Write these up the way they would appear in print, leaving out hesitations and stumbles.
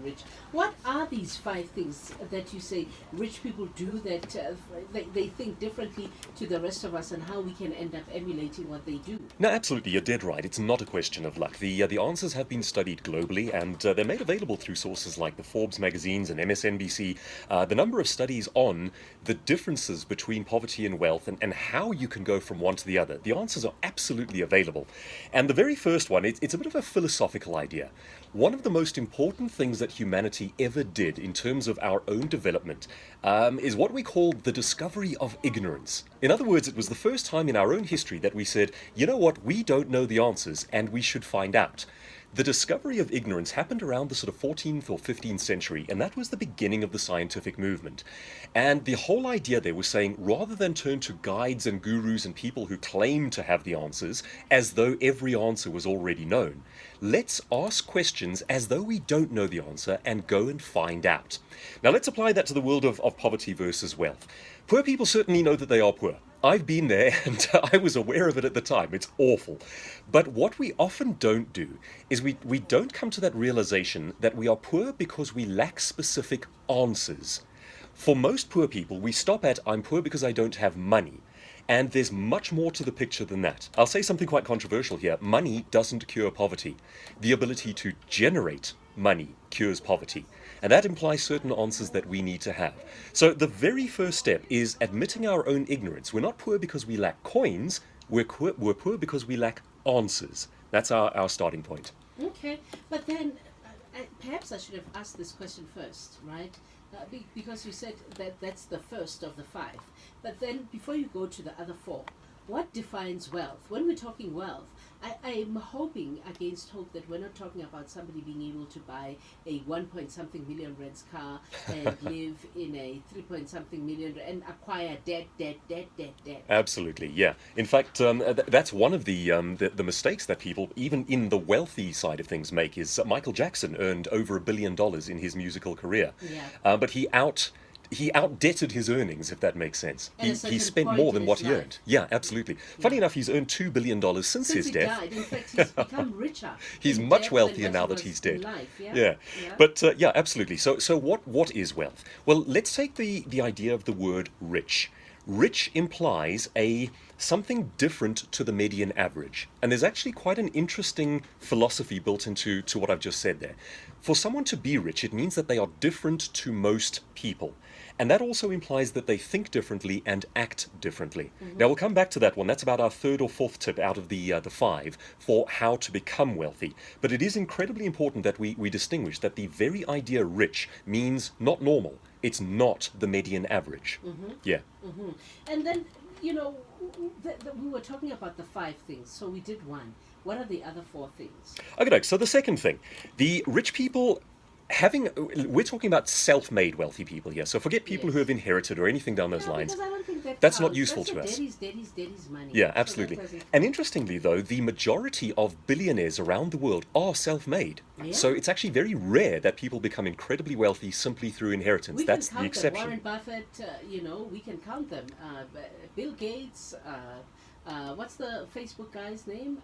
rich. What are these five things that you say rich people do that they think differently to the rest of us, and how we can end up emulating what they do? No, absolutely, you're dead right. It's not a question of luck. The answers have been studied globally, and they're made available through sources like the Forbes magazines and MSNBC. The number of studies on the differences between poverty and wealth, and how you can go from one to the other. The answers are absolutely available. And the very first one, it's a bit of a philosophical idea. One of the most important things that humanity ever did in terms of our own development is what we call the discovery of ignorance. In other words, it was the first time in our own history that we said, you know what, we don't know the answers and we should find out. The discovery of ignorance happened around the sort of 14th or 15th century, and that was the beginning of the scientific movement. And the whole idea there was saying, rather than turn to guides and gurus and people who claim to have the answers, as though every answer was already known, let's ask questions as though we don't know the answer and go and find out. Now let's apply that to the world of poverty versus wealth. Poor people certainly know that they are poor. I've been there and I was aware of it at the time. It's awful. But what we often don't do is we don't come to that realization that we are poor because we lack specific answers. For most poor people, we stop at, I'm poor because I don't have money. And there's much more to the picture than that. I'll say something quite controversial here. Money doesn't cure poverty. The ability to generate money cures poverty. And that implies certain answers that we need to have. So the very first step is admitting our own ignorance. We're not poor because we lack coins. We're poor because we lack answers. That's our starting point. Okay, but then perhaps I should have asked this question first, right? Because you said that that's the first of the five. But then before you go to the other four, what defines wealth? When we're talking wealth, I'm hoping against hope that we're not talking about somebody being able to buy a 1 point something million rands car and live in a 3 point something million and acquire debt. Absolutely, yeah. In fact, that's one of the mistakes that people, even in the wealthy side of things, make. Is Michael Jackson earned over $1 billion in his musical career, Yeah. but he outdebted his earnings, if that makes sense. At a He certain spent point more in than what his he life. earned. Yeah, absolutely. Funny enough, he's earned $2 billion since his Since he death. died, in fact, he's become richer. He's in much death wealthier than now what that he he's was in dead. life, yeah? Yeah, Yeah. but yeah, absolutely. So what is wealth? Well, let's take the idea of the word rich. Rich implies something different to the median average, and there's actually quite an interesting philosophy built into what I've just said there. For someone to be rich, it means that they are different to most people. And that also implies that they think differently and act differently. Now, we'll come back to that one. That's about our third or fourth tip out of the five for how to become wealthy. But it is incredibly important that we distinguish that the very idea rich means not normal. It's not the median average. Yeah. And then, we were talking about the five things. So we did one. What are the other four things? Okay, so the second thing, the rich people we're talking about self-made wealthy people here. So forget people Yes. who have inherited or anything down those No, lines. because I don't think that That's not counts. useful That's to us. Daddy's money. Yeah, So absolutely. that doesn't And count. interestingly, though, the majority of billionaires around the world are self-made. Yeah. So it's actually very rare that people become incredibly wealthy simply through inheritance. We That's can the count them. exception. Warren Buffett, we can count them. Bill Gates, what's the Facebook guy's name?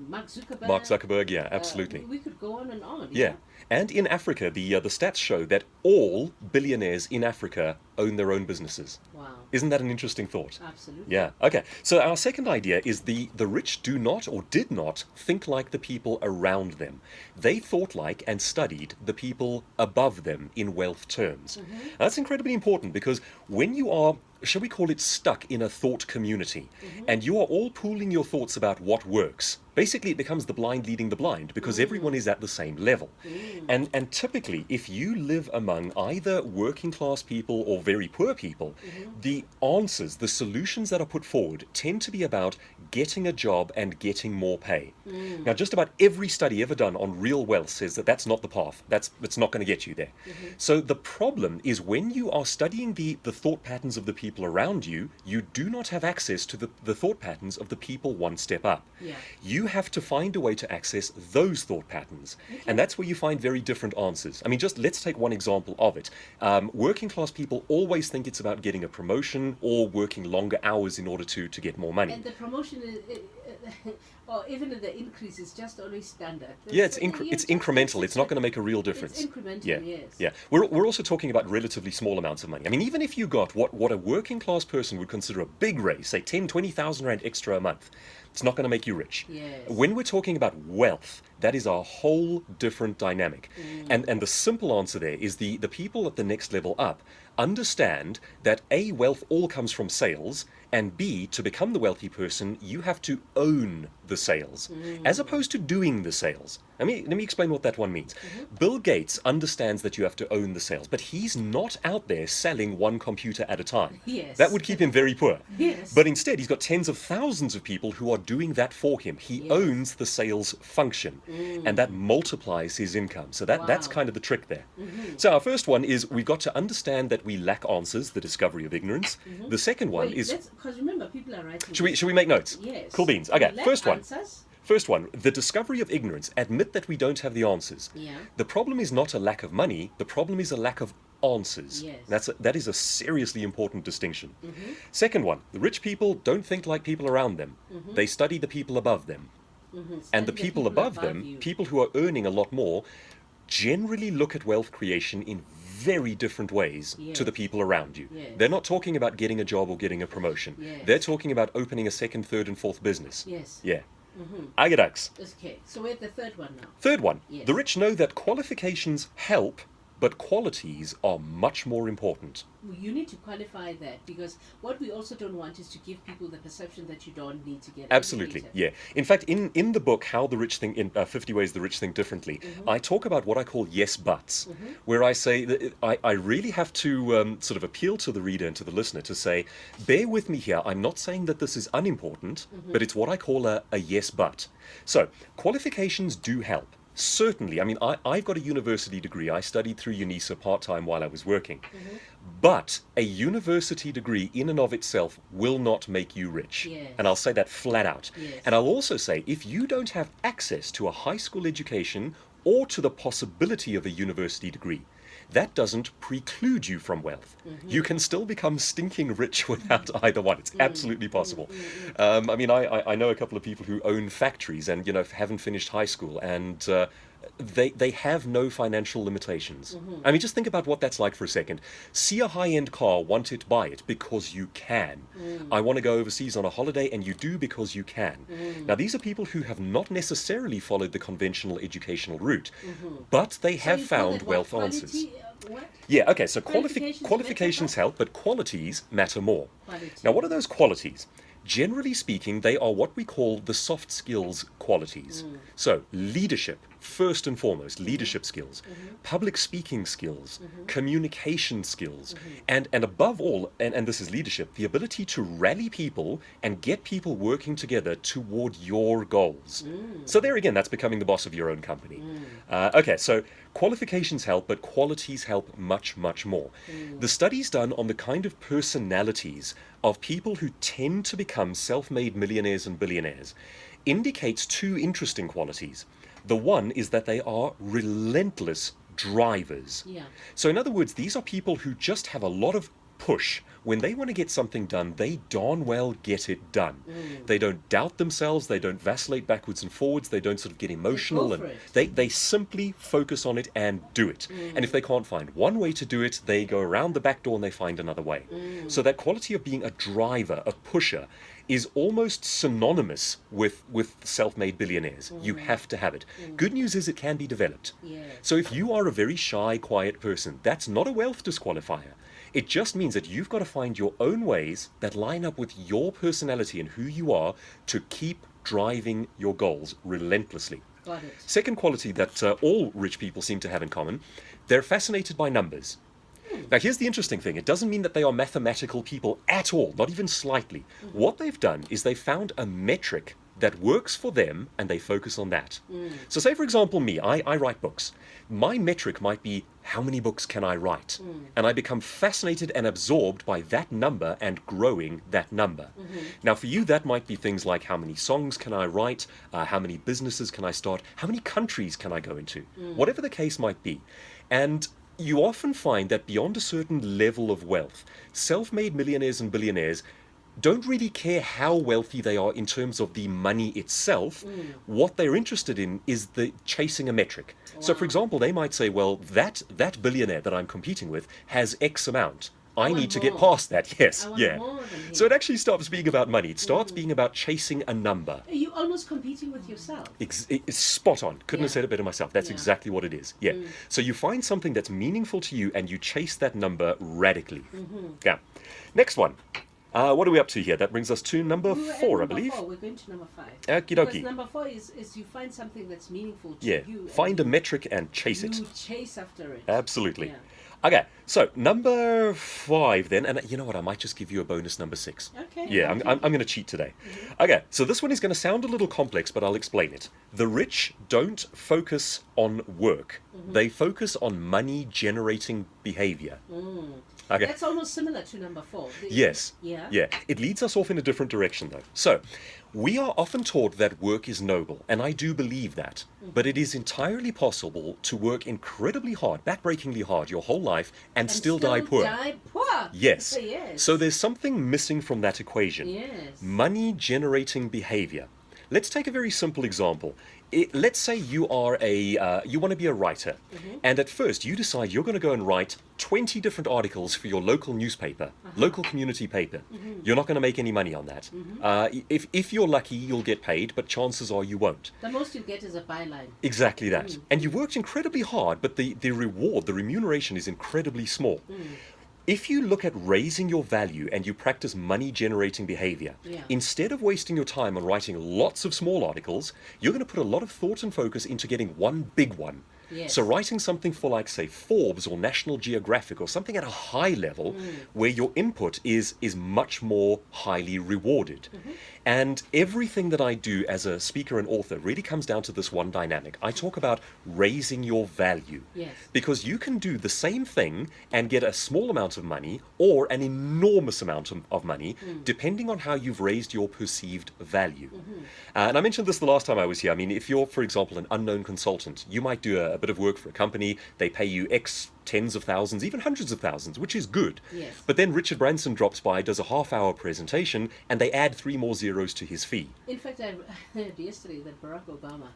Mark Zuckerberg. Mark Zuckerberg, yeah, absolutely. We could go on and on. Yeah. And in Africa, the stats show that all billionaires in Africa own their own businesses. Wow. Isn't that an interesting thought? Absolutely. Yeah. Okay. So our second idea is the rich do not or did not think like the people around them. They thought like and studied the people above them in wealth terms. That's incredibly important because when you are, shall we call it, stuck in a thought community and you are all pooling your thoughts about what works, basically it becomes the blind leading the blind because everyone is at the same level. And typically, if you live among either working class people or very poor people, the answers, the solutions that are put forward tend to be about getting a job and getting more pay. Now, just about every study ever done on real wealth says that that's not the path. It's not going to get you there. So the problem is when you are studying the thought patterns of the people around you, you do not have access to the thought patterns of the people one step up. Yeah. You have to find a way to access those thought patterns. And that's where you find very different answers. I mean, just let's take one example of it. Working class people always think it's about getting a promotion or working longer hours in order to get more money. And the promotion or even the increase is just always standard. Yeah, it's Yes, incremental. It's not going to make a real It's difference. incremental, Yeah, yes. yeah. We're also talking about relatively small amounts of money. I mean, even if you got what a working class person would consider a big raise, say 10, 20,000 rand extra a month, it's not going to make you rich. Yes. When we're talking about wealth, that is a whole different dynamic. And the simple answer there is the people at the next level up understand that A, wealth all comes from sales, and B, to become the wealthy person, you have to own the sales, as opposed to doing the sales. Let me explain what that one means. Bill Gates understands that you have to own the sales, but he's not out there selling one computer at a time. Yes. That would keep him very poor. Yes. But instead, he's got tens of thousands of people who are doing that for him. He Yes. owns the sales function, and that multiplies his income. So that's Wow. kind of the trick there. So our first one is we've got to understand that we lack answers, the discovery of ignorance. The second one is... because remember, people are writing. Should we make notes? Yes. Cool beans. Okay, Lack first one. answers. First one, the discovery of ignorance. Admit that we don't have the answers. Yeah. The problem is not a lack of money, the problem is a lack of answers. Yes. That is a seriously important distinction. Second one, the rich people don't think like people around them. They study the people above them. And the Study people above them, you. people who are earning a lot more, generally look at wealth creation in very different ways to the Yes. people around you. Yes. They're not talking about getting a job or getting a promotion. Yes. They're talking about opening a second, third, and fourth business. Yes. Yeah. Agadax. Okay. So we're at the third one now. Third one. Yes. The rich know that qualifications help, but qualities are much more important. You need to qualify that, because what we also don't want is to give people the perception that you don't need to get Absolutely, educated. yeah. In fact, in the book, How the Rich Think, in 50 Ways the Rich Think Differently, I talk about what I call yes buts, where I say that I really have to sort of appeal to the reader and to the listener to say, bear with me here, I'm not saying that this is unimportant, but it's what I call a yes but. So, qualifications do help. Certainly. I mean, I've got a university degree. I studied through UNISA part-time while I was working. But a university degree in and of itself will not make you rich. Yes. And I'll say that flat out. Yes. And I'll also say, if you don't have access to a high school education or to the possibility of a university degree, that doesn't preclude you from wealth. You can still become stinking rich without either one. It's absolutely possible. I mean, I know a couple of people who own factories and, you know, haven't finished high school, and they have no financial limitations. I mean, just think about what that's like for a second. See a high-end car, want it, buy it, because you can. I want to go overseas on a holiday, and you do because you can. Now, these are people who have not necessarily followed the conventional educational route, but they So have you call found that what, wealth quality, answers. What? Yeah, okay, so Qualifications help, but qualities matter more. Quality. Now, what are those qualities? Generally speaking, they are what we call the soft skills qualities. So, leadership, first and foremost, leadership skills, public speaking skills, communication skills, and above all, and this is leadership, the ability to rally people and get people working together toward your goals. So there again, that's becoming the boss of your own company. Okay, so qualifications help, but qualities help much, much more. The studies done on the kind of personalities of people who tend to become self-made millionaires and billionaires indicates two interesting qualities. The one is that they are relentless drivers. Yeah. So in other words, these are people who just have a lot of push. When they want to get something done, they darn well get it done. They don't doubt themselves, they don't vacillate backwards and forwards, they don't sort of get emotional, go and for it. they simply focus on it and do it. And if they can't find one way to do it, they go around the back door and they find another way. So that quality of being a driver, a pusher, is almost synonymous with self-made billionaires. You have to have it. Good news is it can be developed. Yes. So if you are a very shy, quiet person, that's not a wealth disqualifier. It just means that you've got to find your own ways that line up with your personality and who you are to keep driving your goals relentlessly. Got it. Second quality that all rich people seem to have in common, they're fascinated by numbers. Now, here's the interesting thing. It doesn't mean that they are mathematical people at all, not even slightly. What they've done is they've found a metric that works for them, and they focus on that. So say, for example, me, I write books. My metric might be, how many books can I write? And I become fascinated and absorbed by that number and growing that number. Now, for you, that might be things like, how many songs can I write? How many businesses can I start? How many countries can I go into? Whatever the case might be. And you often find that beyond a certain level of wealth, self-made millionaires and billionaires don't really care how wealthy they are in terms of the money itself. What they're interested in is the chasing a metric. So, for Wow. example, they might say, well, that billionaire that I'm competing with has X amount. I want need to get more. past that. Yes, I want yeah. more than So it him. actually stops being about money. It starts being about chasing a number. You're almost competing with yourself. It's spot on. Couldn't have Yeah. said it better myself. That's Yeah. exactly what it is. Yeah. So you find something that's meaningful to you and you chase that number radically. Yeah. Next one. What are we up to here? That brings us to number We were at 4, I number believe. 4. We're going to number 5. Okie Because dokie. number 4 is you find something that's meaningful to Yeah. you. and Find a you- metric and chase it. You chase after it. Absolutely. Yeah. Okay, so number 5 then, and you know what, I might just give you a bonus number 6. Okay. Yeah, I'm going to cheat today. Okay, so this one is going to sound a little complex, but I'll explain it. The rich don't focus on work. They focus on money generating behavior. Okay. That's almost similar to number 4. Yes. Yeah. Yeah. It leads us off in a different direction, though. So, we are often taught that work is noble, and I do believe that. But it is entirely possible to work incredibly hard, backbreakingly hard, your whole life, and still die poor. Die poor. Yes. Yes. So there's something missing from that equation. Yes. Money generating behavior. Let's take a very simple example. Let's say you are you want to be a writer, and at first you decide you're going to go and write 20 different articles for your local newspaper, local community paper. You're not going to make any money on that. If you're lucky, you'll get paid, but chances are you won't. The most you get is a byline. Exactly that. And you've worked incredibly hard, but the reward, the remuneration is incredibly small. If you look at raising your value and you practice money generating behavior, Yeah. instead of wasting your time on writing lots of small articles, you're going to put a lot of thought and focus into getting one big one. Yes. So writing something for, like, say, Forbes or National Geographic or something at a high level where your input is much more highly rewarded. And everything that I do as a speaker and author really comes down to this one dynamic. I talk about raising your value. Yes. Because you can do the same thing and get a small amount of money or an enormous amount of money, depending on how you've raised your perceived value. And I mentioned this the last time I was here. I mean, if you're, for example, an unknown consultant, you might do a bit of work for a company, they pay you X tens of thousands, even hundreds of thousands, which is good. Yes. But then Richard Branson drops by, does a half-hour presentation, and they add 3 more zeros to his fee. In fact, I heard yesterday that Barack Obama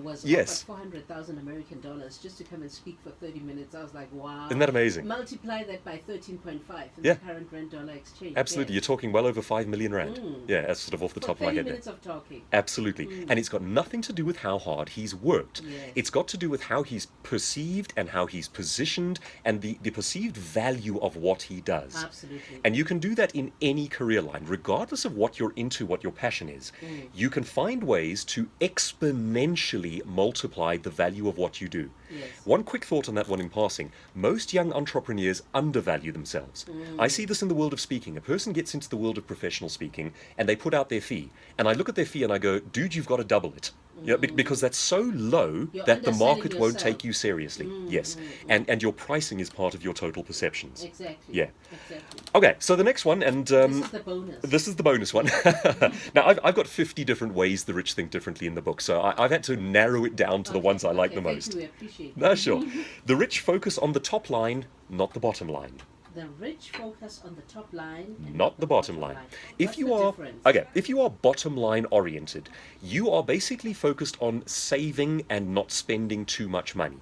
was Yes. offered 400,000 American dollars just to come and speak for 30 minutes. I was like, wow. Isn't that amazing? Multiply that by 13.5 in Yeah. the current rand-dollar exchange. Absolutely. You're talking well over 5 million rand. Yeah, that's sort of off the For top of my 30 head there. minutes of talking. Absolutely. And it's got nothing to do with how hard he's worked. Yes. It's got to do with how he's perceived and how he's positioned and the perceived value of what he does. Absolutely. And you can do that in any career line, regardless of what you're into, what your passion is. You can find ways to exponentially multiply the value of what you do. Yes. One quick thought on that one in passing. Most young entrepreneurs undervalue themselves. I see this in the world of speaking. A person gets into the world of professional speaking and they put out their fee. And I look at their fee and I go, dude, you've got to double it. Yeah, because that's so low You're that the underselling market won't yourself. take you seriously. Yes. And your pricing is part of your total perceptions. Exactly. Yeah. Exactly. Okay, so the next one, and This is the bonus. this is the bonus one. Now, I've got 50 different ways the rich think differently in the book, so I've had to narrow it down to the ones I like the thank most. You, we appreciate No, it. sure. The rich focus on the top line, not the bottom line. The rich focus on the top line and Not the bottom line. If What's you the are difference? if you are bottom line oriented, you are basically focused on saving and not spending too much money.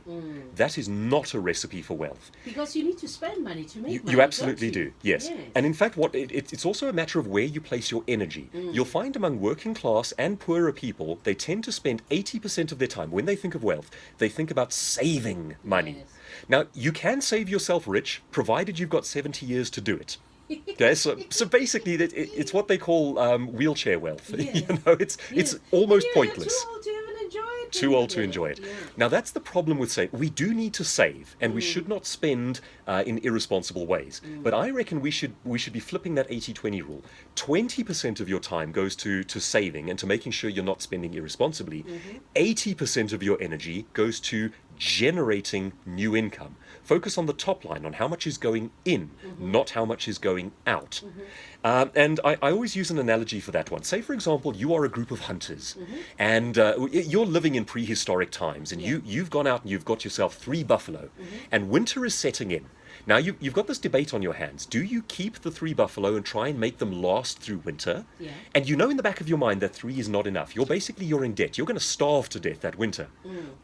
That is not a recipe for wealth. Because you need to spend money to make You, money. you absolutely don't you? do, yes. And in fact, it's also a matter of where you place your energy. You'll find among working class and poorer people, they tend to spend 80% of their time, when they think of wealth, they think about saving money. Yes. Now, you can save yourself rich, provided you've got 70 years to do it. Okay, so basically, it's what they call wheelchair wealth. Yes. You know, it's Yes. almost You're pointless. too old to even enjoy it. Too old to enjoy it. Yeah. Now that's the problem with saving. We do need to save, and we should not spend in irresponsible ways. But I reckon we should be flipping that 80-20 rule. 20% of your time goes to saving and to making sure you're not spending irresponsibly. 80% of your energy goes to generating new income. Focus on the top line, on how much is going in, not how much is going out. And I always use an analogy for that one. Say, for example, you are a group of hunters, and you're living in prehistoric times, and you've gone out and you've got yourself 3 buffalo, and winter is setting in. Now you've got this debate on your hands. Do you keep the 3 buffalo and try and make them last through winter? Yeah. And you know in the back of your mind that 3 is not enough. You're in debt. You're going to starve to death that winter.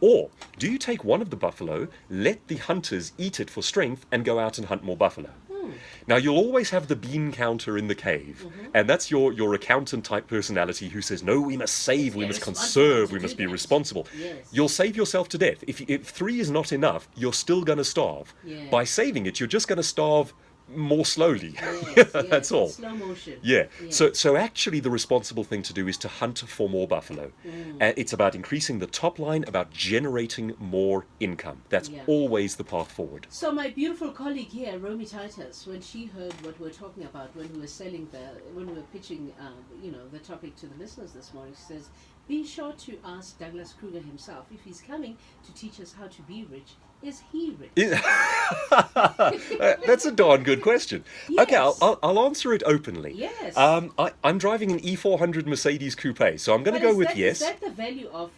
Or do you take one of the buffalo, let the hunters eat it for strength, and go out and hunt more buffalo? Now, you'll always have the bean counter in the cave, and that's your accountant type personality who says, no, we must save, we must conserve, we must be responsible. Yes. You'll save yourself to death. If 3 is not enough, you're still going to starve. Yeah. By saving it, you're just going to starve more slowly. Yes, That's all. Slow motion. Yeah. Yeah. So actually, the responsible thing to do is to hunt for more buffalo. It's about increasing the top line, about generating more income. That's Yeah. always the path forward. So my beautiful colleague here, Romy Titus, when she heard what we're talking about when we were pitching, the topic to the listeners this morning, she says, be sure to ask Douglas Kruger himself if he's coming to teach us how to be rich. Is he rich? That's a darn good question. Okay, Yes. I'll answer it openly. Yes. I'm driving an E400 Mercedes Coupe, so I'm going to But go with yes. Is that the value of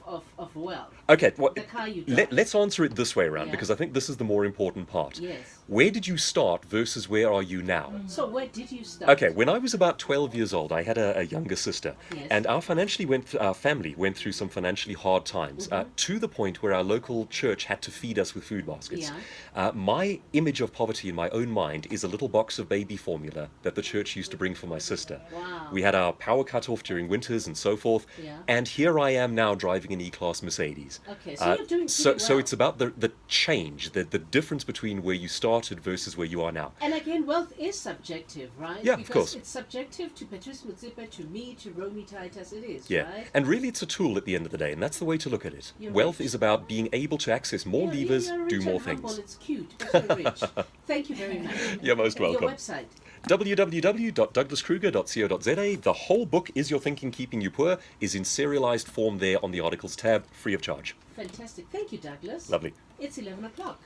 wealth? Okay, The car you drive? let's answer it this way around, Yeah. because I think this is the more important part. Yes. Where did you start versus where are you now? So where did you start? Okay, when I was about 12 years old, I had a younger sister, Yes. and our family went through some financially hard times, to the point where our local church had to feed us with food baskets. My image of poverty in my own mind is a little box of baby formula that the church used to bring for my sister. Wow. We had our power cut off during winters and so forth, Yeah. and here I am now driving an E-Class Mercedes. Okay, so you're doing so pretty well. it's about the change, the difference between where you started versus where you are now. And again, wealth is subjective, right? Yeah, of because course. it's subjective to Patrice Motsepe, to me, to Romy Titus. It is, Yeah, right? and really it's a tool at the end of the day, and that's the way to look at it. You're Wealth right. is about being able to access more Yeah, levers, you're do rich more and humble, things. It's cute, but you're rich. Thank you very much. You're most welcome. Your website. www.douglaskruger.co.za. The whole book, Is Your Thinking Keeping You Poor, is in serialized form there on the articles tab, free of charge. Fantastic. Thank you, Douglas. Lovely. It's 11 o'clock.